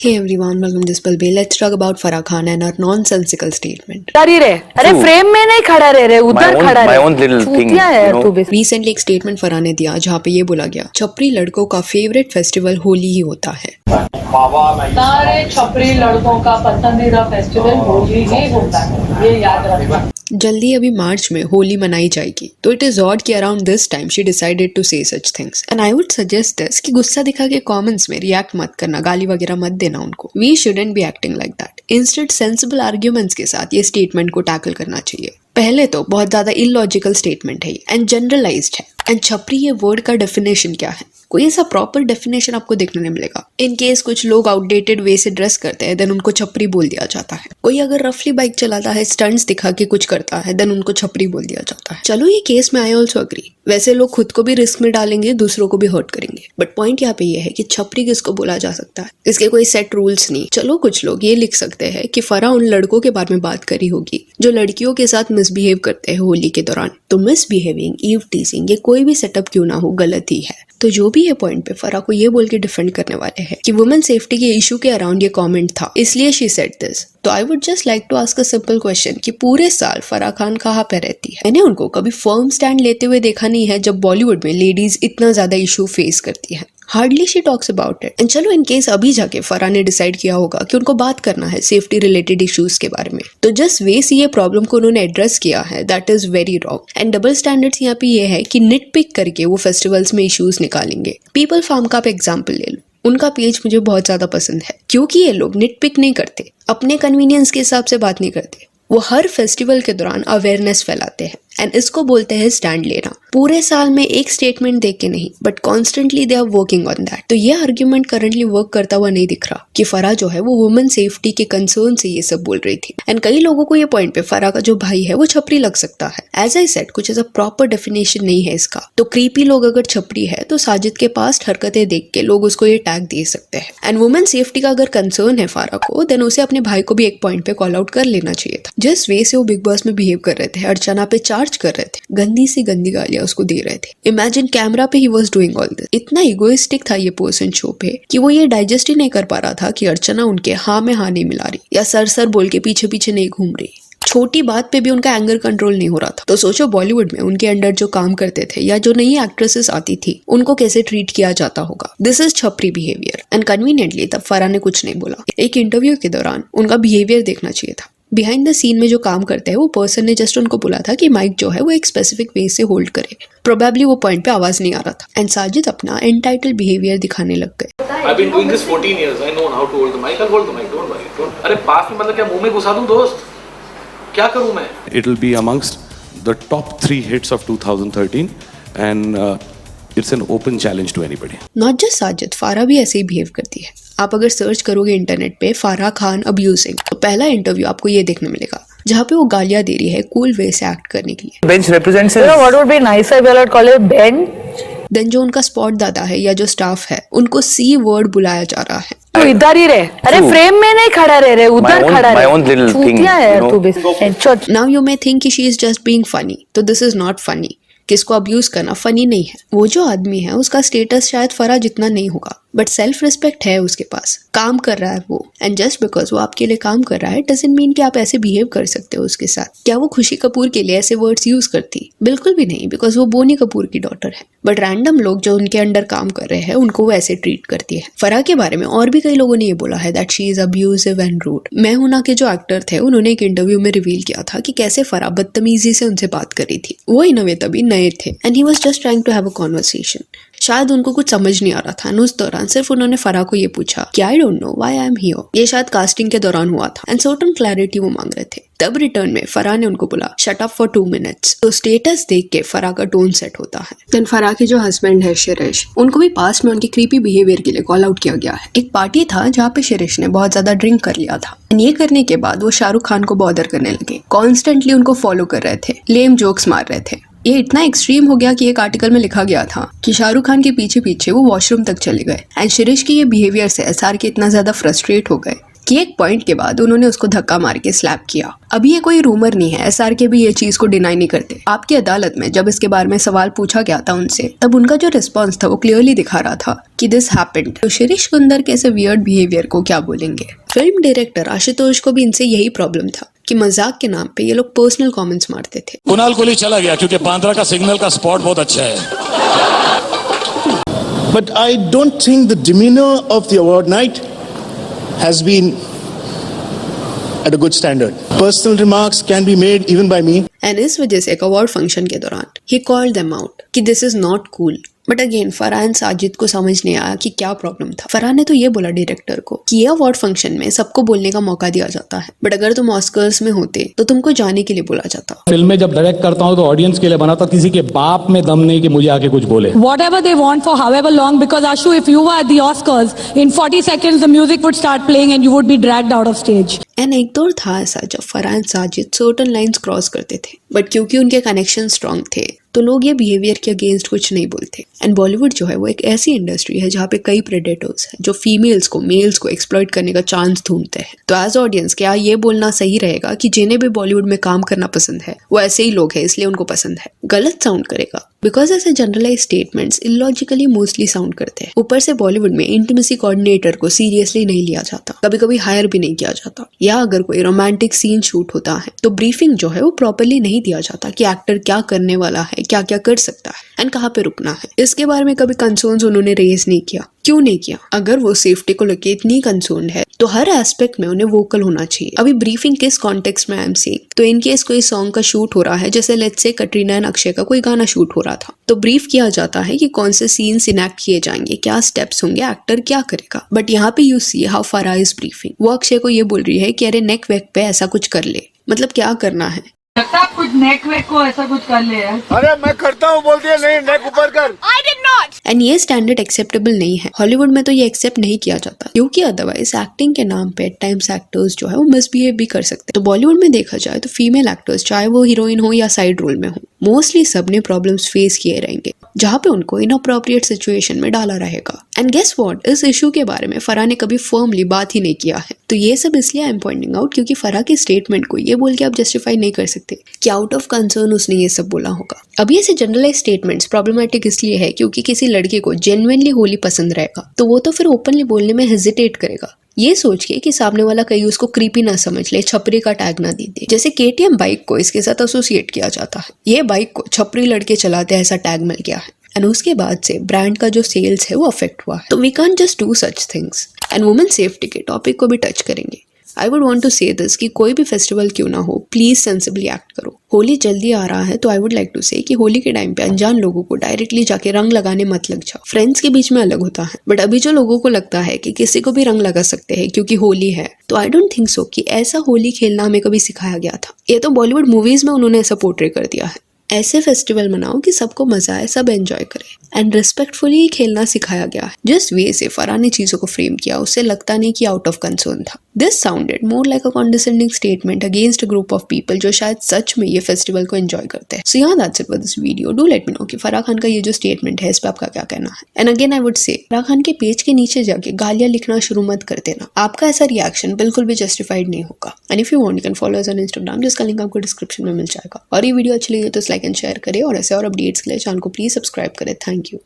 Hey everyone, welcome to Spell Bay. Let's talk about Farah Khan and her nonsensical statement. अरे frame में नहीं खड़ा रहे उधर खड़ा my रहे own little thing, चूतिया है you know. तू भी। Recently एक स्टेटमेंट फराह ने दिया जहाँ पे ये बोला गया छपरी लड़कों का फेवरेट फेस्टिवल होली ही होता है। सारे छपरी लड़कों का पसंदीदा फेस्टिवल होली ही होता है, ये याद रखना। जल्दी अभी मार्च में होली मनाई जाएगी तो इट इज ऑड कि around this time she decided to say such things and I would suggest this कि गुस्सा दिखा के कमेंट्स में रिएक्ट मत करना, गाली वगैरह मत देना उनको। We shouldn't be acting like that. Instead sensible arguments के साथ ये स्टेटमेंट को टैकल करना चाहिए। पहले तो बहुत ज्यादा इलॉजिकल स्टेटमेंट है एंड जनरलाइज्ड है। एंड छपरी ये वर्ड का डेफिनेशन क्या है? कोई ऐसा प्रॉपर डेफिनेशन आपको देखने नहीं मिलेगा। इन केस कुछ लोग आउटडेटेड वे से ड्रेस करते हैं देन उनको छपरी बोल दिया जाता है। कोई अगर रफली बाइक चलाता है, स्टंट्स दिखा के कुछ करता है देन उनको छपरी बोल दिया जाता है। चलो ये केस में आई ऑल्सो अग्री। वैसे लोग खुद को भी रिस्क में डालेंगे, दूसरों को भी हर्ट करेंगे। बट पॉइंट यहाँ पे ये है कि छपरी किसको बोला जा सकता है, इसके कोई सेट रूल्स नहीं। चलो कुछ लोग ये लिख सकते हैं कि फराह उन लड़कों के बारे में बात करी होगी जो लड़कियों के साथ मिसबिहेव करते हैं होली के दौरान। तो मिसबिहेविंग, ईव टीजिंग, ये कोई भी सेटअप क्यों ना हो गलत ही है। तो जो भी ये पॉइंट पे फराह को ये बोल के डिफेंड करने वाले हैं कि वुमेन सेफ्टी के इशू के अराउंड ये कमेंट था इसलिए शी सेड दिस, तो I would just like to ask a simple question कि पूरे साल फराह खान कहाँ पे रहती है? मैंने उनको कभी फर्म स्टैंड लेते हुए देखा नहीं है जब बॉलीवुड में लेडीज इतना ज्यादा इशू फेस करती है। Hardly she talks about it. And चलो इन केस अभी जाके फराह ने डिसाइड किया होगा कि उनको बात करना है सेफ्टी रिलेटेड इश्यूज के बारे में, तो जस्ट वे से ये प्रॉब्लम को उन्होंने एड्रेस किया है that is very wrong. And double standards यहाँ पे ये है कि निट पिक करके वो फेस्टिवल्स में इश्यूज निकालेंगे। पीपल फार्म का आप एग्जाम्पल ले लो, उनका पेज मुझे बहुत ज्यादा पसंद है क्योंकि ये लोग निट पिक नहीं करते, अपने कन्वीनियंस के हिसाब से बात नहीं करते। वो हर फेस्टिवल के दौरान अवेयरनेस फैलाते हैं एंड इसको बोलते हैं स्टैंड लेना। पूरे साल में एक स्टेटमेंट देख के नहीं but constantly they are working on that. तो ये आर्ग्यूमेंट करंटली वर्क करता हुआ नहीं दिख रहा कि फराह जो है वो वुमेन सेफ्टी के कंसर्न से ये सब बोल रही थी। एंड कई लोगों को ये पॉइंट पे फराह का जो भाई है वो छपरी लग सकता है। एज आई सेड कुछ ऐसा प्रॉपर डेफिनेशन नहीं है इसका। तो क्रीपी लोग अगर छपरी है तो साजिद के पास्ट हरकतें देख के लोग उसको ये टैग दे सकते हैं। एंड वुमेन सेफ्टी का अगर कंसर्न है फराह को देन उसे अपने भाई को भी एक पॉइंट पे कॉल आउट कर लेना चाहिए था। जिस वे से वो बिग बॉस में बिहेव कर रहे थे, अर्चना पे चार्ज कर रहे थे, गंदी सी गंदी गालियां उसको दे रहे थे। इमेजिन कैमरा पे he was doing all this. इतना इगोइस्टिक था ये पर्सन शो पे कि वो ये डाइजेस्ट ही नहीं कर पा रहा था कि अर्चना उनके हाँ में हाँ नहीं मिला रही या सर सर बोल के पीछे पीछे नहीं घूम रही। छोटी बात पे भी उनका एंगर कंट्रोल नहीं हो रहा था। तो सोचो बॉलीवुड में उनके अंडर जो काम करते थे या जो नई एक्ट्रेसेस आती थी उनको कैसे ट्रीट किया जाता होगा। दिस इज छपरी बिहेवियर। एंड कन्वीनियंटली तब फराह ने कुछ नहीं बोला। एक इंटरव्यू के दौरान उनका बिहेवियर देखना चाहिए था। बिहाइंड द सीन में जो काम करते हैं वो पर्सन ने जस्ट उनको बोला था कि माइक जो है वो एक स्पेसिफिक वे से होल्ड करे। प्रोबेबली वो पॉइंट पे आवाज नहीं आ रहा था एंड साजिद अपना एंटाइटल बिहेवियर दिखाने लग गए। I've been doing this 14 years. I know how to hold the mic. I'll hold the mic. Don't worry. Don't. अरे पास में मतलब क्या मुंह में घुसा दूं दोस्त? क्या करूं मैं? It'll be amongst the top 3 hits of 2013 and it's an open challenge to anybody. Not just Sajid, फारा भी ऐसे ही बिहेव करती है। आप अगर सर्च करोगे इंटरनेट पे फारा खान अब्यूजिंग तो पहला इंटरव्यू आपको ये देखने मिलेगा जहाँ पे वो गालियां दे रही है कूल वे से एक्ट करने के लिए। Bench represents You know his what would be nice if we would call it bench? Then जो उनका स्पॉट दादा है या जो स्टाफ है उनको सी वर्ड बुलाया जा रहा है। तू इधर ही रहे। अरे True. फ्रेम में नहीं खड़ा रहे उधर खड़ा my रहे own little thing, चूतिया है you know. तू भी। नाउ यू मे थिंक कि she is just being funny, तो दिस इज नॉट फनी। किसको अब्यूज करना फनी नहीं है। वो जो आदमी है उसका स्टेटस शायद फराह जितना नहीं होगा बट सेल्फ रिस्पेक्ट है उसके पास, काम कर रहा है वो। एंड जस्ट बिकॉज वो आपके लिए काम कर रहा है डजंट मीन कि आप ऐसे बिहेव कर सकते हो उसके साथ। क्या वो खुशी कपूर के लिए ऐसे वर्ड्स यूज करती? बिल्कुल भी नहीं, बिकॉज वो बोनी कपूर की डॉटर है। बट रैंडम लोग जो उनके अंडर काम कर रहे हैं उनको वो ऐसे ट्रीट करती है। फराह के बारे में और भी कई लोगों ने ये बोला है that she is abusive and rude. मैं हूं ना के जो एक्टर थे उन्होंने एक इंटरव्यू में रिवील किया था कि कैसे फराह बदतमीजी से उनसे बात करी थी। वो इन वे तभी नए थे and he was just trying to have a conversation. शायद उनको कुछ समझ नहीं आ रहा था। उस दौरान सिर्फ उन्होंने फराह को ये पूछा कि I don't know why I am here. ये शायद कास्टिंग के दौरान हुआ था एंड सर्टेन क्लैरिटी वो मांग रहे थे। तब रिटर्न में फराह ने उनको बोला शट अप फॉर 2 मिनट्स। तो स्टेटस देख के फराह का टोन सेट होता है। देन फराह के जो हस्बैंड है शिरीष, उनको भी पास्ट में उनकी क्रीपी बिहेवियर के लिए कॉल आउट किया गया है। एक पार्टी था जहाँ पे शिरीष ने बहुत ज्यादा ड्रिंक कर लिया था। ये करने के बाद वो शाहरुख खान को बॉदर करने लगे, कॉन्स्टेंटली उनको फॉलो कर रहे थे, लेम जोक्स मार रहे थे। ये इतना एक्सट्रीम हो गया कि एक आर्टिकल में लिखा गया था कि शाहरुख खान के पीछे पीछे वो वॉशरूम तक चले गए एंड शिरीष की ये बिहेवियर से एसआर के इतना ज्यादा फ्रस्ट्रेट हो गए कि एक पॉइंट के बाद उन्होंने उसको धक्का मार के स्लैप किया। अभी ये कोई रूमर नहीं है, SRK भी ये चीज को डिनाई नहीं करते। आपकी अदालत में जब इसके बारे में सवाल पूछा गया था उनसे, तब उनका जो रिस्पॉन्स था वो क्लियरली दिखा रहा था कि दिस हैपेंड। तो शिरीष कुंदर के ऐसे वियर्ड बिहेवियर को क्या बोलेंगे। फिल्म डायरेक्टर आशुतोष को भी इनसे यही प्रॉब्लम था कि मजाक के नाम पे ये लोग पर्सनल कमेंट्स मारते थे। कुणाल कोहली चला गया क्योंकि बांद्रा का सिग्नल का स्पॉट बहुत अच्छा है। But I don't think the demeanor of the award night has been at a good standard. Personal remarks can be made even by me. And इस वजह से एक अवार्ड फंक्शन के दौरान ही कॉल्ड देम आउट कि this is not cool. But again Farhan and Sajid को समझ नहीं आया कि क्या प्रॉब्लम था। फरहान ने तो ये बोला डायरेक्टर को कि ये अवार्ड फंक्शन में सबको बोलने का मौका दिया जाता है, बट अगर तुम ऑस्कर्स में होते तो तुमको जाने के लिए बोला जाता। फिल्म में जब डायरेक्ट करता हूँ तो ऑडियंस के लिए बनाता, किसी के बाप में दम नहीं कि मुझे आके कुछ बोले। Whatever they want for however long, because Ashu, if you were at the Oscars, in 40 seconds the music would start playing and you would be dragged out of stage. And एक दौर था ऐसा जब Farhan Sajid certain lines cross करते थे, but क्योंकि उनके connection strong थे तो लोग ये बिहेवियर के अगेंस्ट कुछ नहीं बोलते। एंड बॉलीवुड जो है वो एक ऐसी इंडस्ट्री है जहाँ पे कई प्रेडेटर्स हैं जो फीमेल्स को मेल्स को एक्सप्लॉइट करने का चांस ढूंढते हैं। तो एज ऑडियंस क्या ये बोलना सही रहेगा कि जिन्हें भी बॉलीवुड में काम करना पसंद है वो ऐसे ही लोग हैं इसलिए उनको पसंद है? गलत साउंड करेगा, बिकॉज ऐसे generalize statements illogically mostly sound करते हैं। ऊपर से बॉलीवुड में इंटीमेसी कोऑर्डिनेटर को सीरियसली नहीं लिया जाता, कभी कभी हायर भी नहीं किया जाता। या अगर कोई रोमांटिक सीन शूट होता है तो ब्रीफिंग जो है वो प्रॉपरली नहीं दिया जाता कि एक्टर क्या करने वाला है, क्या क्या कर सकता है एंड कहाँ पे रुकना है। इसके बारे में कभी कंसर्न्स उन्होंने रेज नहीं किया। क्यों नहीं किया? अगर वो सेफ्टी को लेके इतनी कंसर्न है तो हर एस्पेक्ट में उन्हें वोकल होना चाहिए। अभी ब्रीफिंग किस कॉन्टेक्स्ट में आई एम सेइंग, तो इनकेस कोई सॉन्ग का शूट हो रहा है, जैसे let's say Katrina and Akshay का कोई गाना शूट हो रहा था, तो ब्रीफ किया जाता है कि कौन से सीन्स इनैक्ट किए जाएंगे, क्या स्टेप्स होंगे, एक्टर क्या करेगा। बट यहाँ पे you see how Farah is briefing. वो अक्षय को ये बोल रही है कि अरे नेक वेक पे ऐसा कुछ कर ले, मतलब क्या करना है? लगता है कुछ नेक वेक को ऐसा कुछ कर ले यार। अरे मैं करता हूँ, बोल दिया नहीं, नेक ऊपर कर। एंड ये स्टैंडर्ड एक्सेप्टेबल नहीं है। हॉलीवुड में तो ये एक्सेप्ट नहीं किया जाता, क्योंकि अदरवाइज एक्टिंग के नाम पे टाइम्स एक्टर्स जो है वो मिसबिहेव भी कर सकते हैं। तो बॉलीवुड में देखा जाए तो फीमेल एक्टर्स चाहे वो हीरोइन हो या साइड रोल में हो, मोस्टली सबने प्रॉब्लम्स फेस किए रहेंगे जहाँ पे उनको इनअप्रोप्रिएट सिचुएशन में डाला रहेगा। एंड गेस व्हाट, इस इशू के बारे में फराह ने कभी फर्मली बात ही नहीं किया है। तो ये सब इसलिए आई एम पॉइंटिंग आउट क्योंकि फराह के स्टेटमेंट को ये बोल के आप जस्टिफाई नहीं कर सकते कि आउट ऑफ कंसर्न उसने ये सब बोला होगा। अभी ऐसे जनरलाइज स्टेटमेंट्स प्रॉब्लमेटिक इसलिए है क्योंकि किसी लड़के को जेन्युइनली होली पसंद रहेगा तो वो तो फिर ओपनली बोलने में हेजिटेट करेगा, ये सोच के कि सामने वाला कहीं उसको क्रीपी ना समझ ले, छपरी का टैग ना दे दे। जैसे KTM बाइक को इसके साथ एसोसिएट किया जाता है, ये बाइक को छपरी लड़के चलाते हैं ऐसा टैग मिल गया है एंड उसके बाद से ब्रांड का जो सेल्स है वो अफेक्ट हुआ है। तो we can't just do such things. And women safety के टॉपिक को भी टच करेंगे। I would want to say this कि कोई भी फेस्टिवल क्यों ना हो, प्लीज सेंसिबली एक्ट करो। होली जल्दी आ रहा है तो आई वुड लाइक टू से कि होली के टाइम पे अनजान लोगों को डायरेक्टली जाके रंग लगाने मत लग जाओ। फ्रेंड्स के बीच में अलग होता है, बट अभी जो लोगों को लगता है कि किसी को भी रंग लगा सकते हैं क्योंकि होली है, तो आई डोंट थिंक सो कि ऐसा होली खेलना हमें कभी सिखाया गया था। ये तो बॉलीवुड मूवीज में उन्होंने ऐसा पोर्ट्रे कर दिया है। ऐसे फेस्टिवल मनाओ कि सबको मजा आए, सब एंजॉय करें एंड रिस्पेक्टफुली खेलना सिखाया गया है। जिस वे से फराह ने चीजों को फ्रेम किया उससे लगता नहीं कि आउट ऑफ कंसर्न था। This sounded more like a condescending statement against a group of people जो शायद सच में ये फेस्टिवल को एंजॉय करते हैं। सो यहाँ that's it for this video. Do let me know कि फराह खान का ये जो स्टेटमेंट है इस पे आपका क्या कहना है। And again I would say Farah Khan के पेज के नीचे जाके गालियां लिखना शुरू मत कर देना, आपका ऐसा रिएक्शन बिल्कुल भी जस्टिफाइड नहीं होगा। And if you want you can follow us on Instagram, जिसका लिंक आपको डिस्क्रिप्शन में मिल जाएगा। और ये वीडियो अच्छी लगी तो लाइक एंड शेयर करें और ऐसे और अपडेट्स के लिए चैनल को प्लीज सब्सक्राइब करें। Thank you.